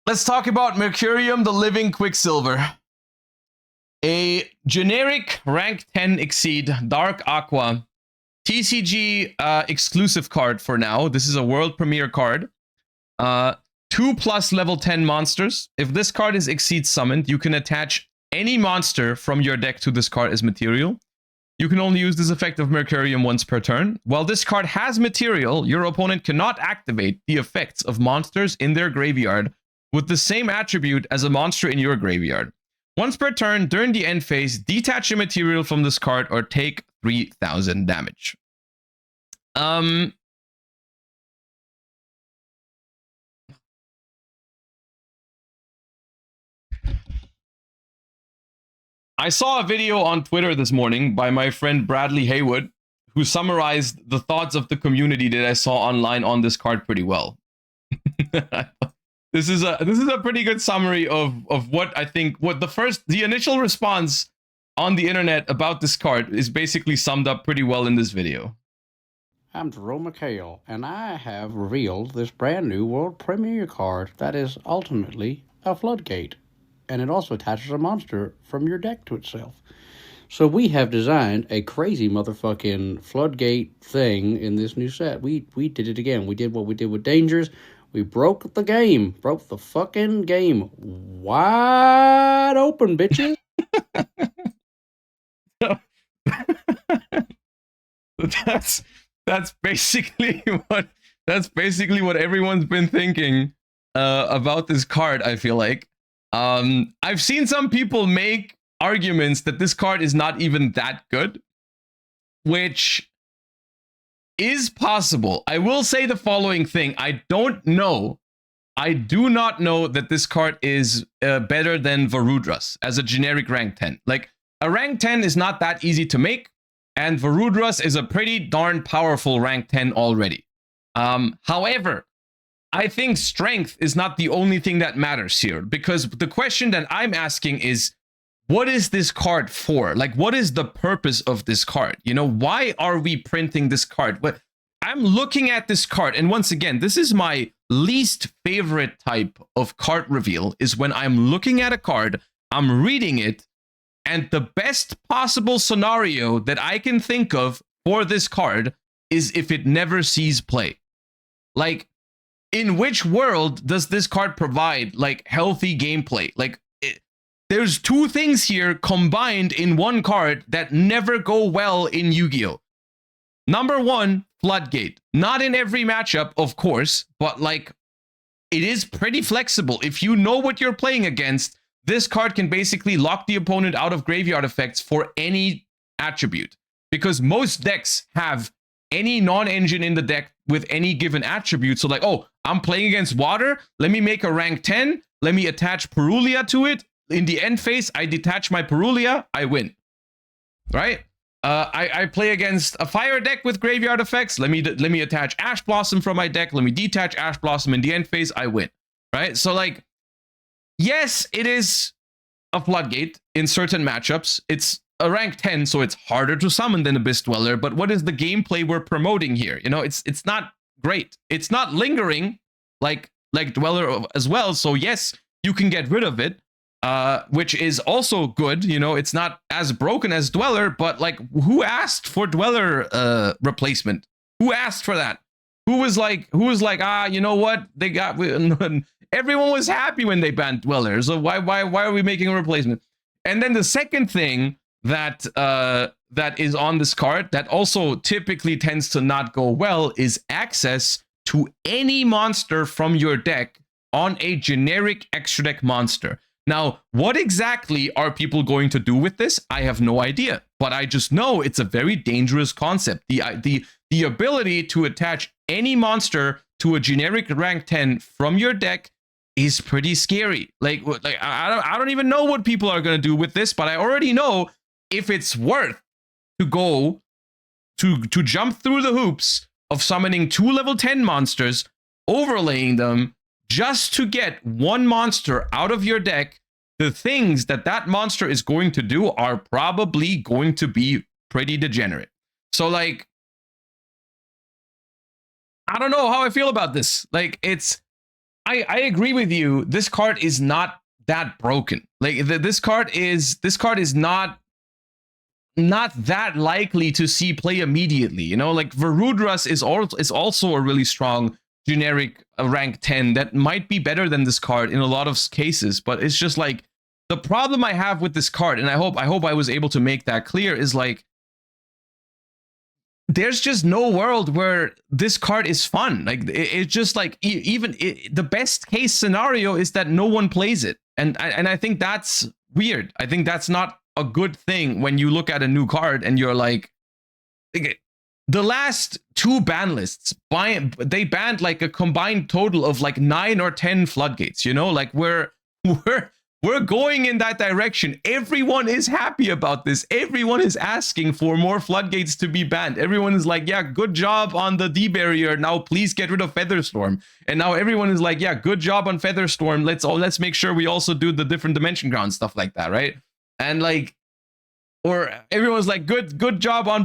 Let's talk about Mercurium, the living Quicksilver. A generic rank 10 Exceed Dark Aqua TCG exclusive card for now. This is a world premiere card. 2+ level 10 monsters. If this card is Exceed summoned, you can attach any monster from your deck to this card as material. You can only use this effect of Mercurium once per turn. While this card has material, your opponent cannot activate the effects of monsters in their graveyard with the same attribute as a monster in your graveyard. Once per turn, during the end phase, detach a material from this card or take 3,000 damage. I saw a video on Twitter this morning by my friend Bradley Haywood, who summarized the thoughts of the community that I saw online on this card pretty well. This is a pretty good summary of what I think. The initial response on the internet about this card is basically summed up pretty well in this video. I'm Jerome McHale, and I have revealed this brand new world premiere card that is ultimately a Floodgate, and it also attaches a monster from your deck to itself. So we have designed a crazy motherfucking Floodgate thing in this new set. We did it again. We did what we did with Dangers. We broke the game. Broke the fucking game wide open, bitches. That's basically what everyone's been thinking about this card. I feel like I've seen some people make arguments that this card is not even that good, which is possible. I will say the following thing: I do not know that this card is better than Varudras as a generic rank 10. Like, a rank 10 is not that easy to make, and Varudras is a pretty darn powerful rank 10 already. However, I think strength is not the only thing that matters here, because the question that I'm asking is, what is this card for? Like, what is the purpose of this card? You know, why are we printing this card? But I'm looking at this card, and once again, this is my least favorite type of card reveal, is when I'm looking at a card, I'm reading it, and the best possible scenario that I can think of for this card is if it never sees play. Like, in which world does this card provide, like, healthy gameplay? Like, there's two things here combined in one card that never go well in Yu-Gi-Oh! Number one, Floodgate. Not in every matchup, of course, but like, it is pretty flexible. If you know what you're playing against, this card can basically lock the opponent out of graveyard effects for any attribute. Because most decks have any non-engine in the deck with any given attribute. So like, oh, I'm playing against water. Let me make a rank 10. Let me attach Perulia to it. In the end phase, I detach my Perulia, I win. Right? I play against a fire deck with graveyard effects. Let me attach Ash Blossom from my deck. Let me detach Ash Blossom in the end phase, I win. Right? So like, yes, it is a Floodgate in certain matchups. It's a rank 10, so it's harder to summon than Abyss Dweller, but what is the gameplay we're promoting here? You know, it's not great. It's not lingering like Dweller as well, so yes, you can get rid of it. Which is also good. You know, it's not as broken as Dweller, but like, who asked for Dweller replacement? Who asked for that? Who was like, you know what? They got, everyone was happy when they banned Dweller. So why are we making a replacement? And then the second thing that that is on this card that also typically tends to not go well is access to any monster from your deck on a generic extra deck monster. Now, what exactly are people going to do with this? I have no idea, but I just know it's a very dangerous concept. The ability to attach any monster to a generic rank 10 from your deck is pretty scary. Like I don't even know what people are going to do with this, but I already know if it's worth to go to jump through the hoops of summoning 2 level 10 monsters, overlaying them, just to get one monster out of your deck. The things that monster is going to do are probably going to be pretty degenerate. So like, I don't know how I feel about this. Like, it's I agree with you. This card is not that broken. Like this card is not that likely to see play immediately. You know, like Varudras is also a really strong generic rank 10 that might be better than this card in a lot of cases, but it's just like the problem I have with this card, and I hope I was able to make that clear, is like there's just no world where this card is fun. Like it's just like the best case scenario is that no one plays it, and I think that's weird. I think that's not a good thing when you look at a new card and you're like, the last two ban lists, they banned like a combined total of like 9 or 10 floodgates. You know, like we're going in that direction. Everyone is happy about this. Everyone is asking for more floodgates to be banned. Everyone is like, yeah, good job on the D barrier. Now please get rid of Featherstorm. And now everyone is like, yeah, good job on Featherstorm. Let's make sure we also do the different dimension ground stuff like that, right? And like, or everyone's like, good job on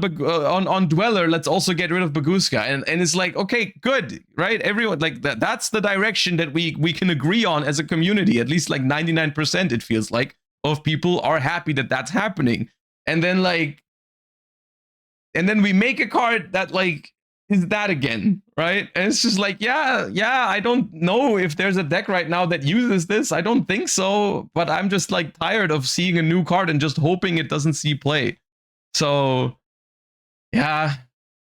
Dweller. Let's also get rid of Baguska. And it's like, okay, good, right? Everyone like that's the direction that we can agree on as a community. At least like 99%, it feels like, of people are happy that that's happening. And then we make a card that like is that again, right? And it's just like, yeah, I don't know if there's a deck right now that uses this. I don't think so, but I'm just like tired of seeing a new card and just hoping it doesn't see play. So yeah,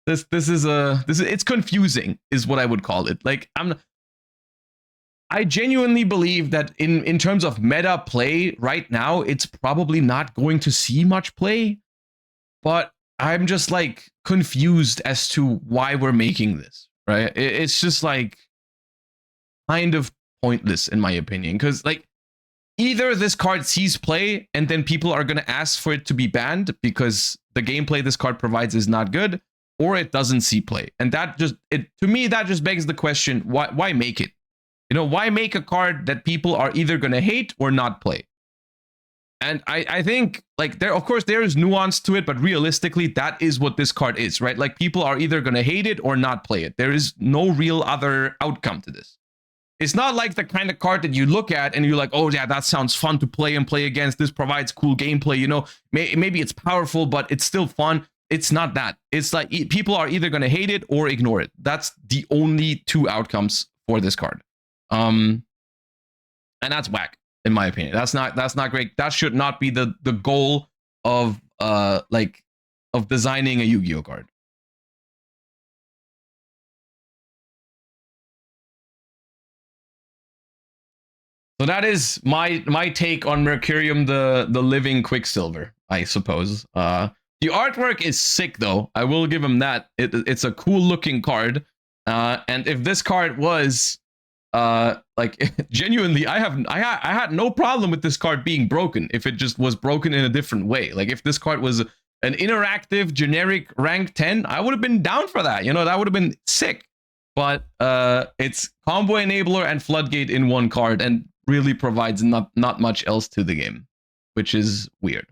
this is it's confusing is what I would call it. Like I genuinely believe that in terms of meta play right now, it's probably not going to see much play, but I'm just like confused as to why we're making this, right? It's just like kind of pointless in my opinion, because like either this card sees play and then people are going to ask for it to be banned because the gameplay this card provides is not good, or it doesn't see play. And that just, to me, that just begs the question, why make it? You know, why make a card that people are either going to hate or not play? And I think like of course there is nuance to it, but realistically that is what this card is, right? Like people are either going to hate it or not play it. There is no real other outcome to this. It's not like the kind of card that you look at and you're like, oh yeah, that sounds fun to play and play against. This provides cool gameplay, you know, maybe it's powerful, but it's still fun. It's not that. It's like people are either going to hate it or ignore it. That's the only two outcomes for this card. And that's whack. In my opinion, that's not great. That should not be the goal of designing a Yu-Gi-Oh card. So that is my take on Mercurium, the living Quicksilver, I suppose. The artwork is sick though. I will give him that. It's a cool looking card. And if this card was like genuinely, I had no problem with this card being broken if it just was broken in a different way. Like if this card was an interactive generic rank 10, I would have been down for that. You know, that would have been sick. But it's combo enabler and floodgate in one card and really provides not much else to the game, which is weird.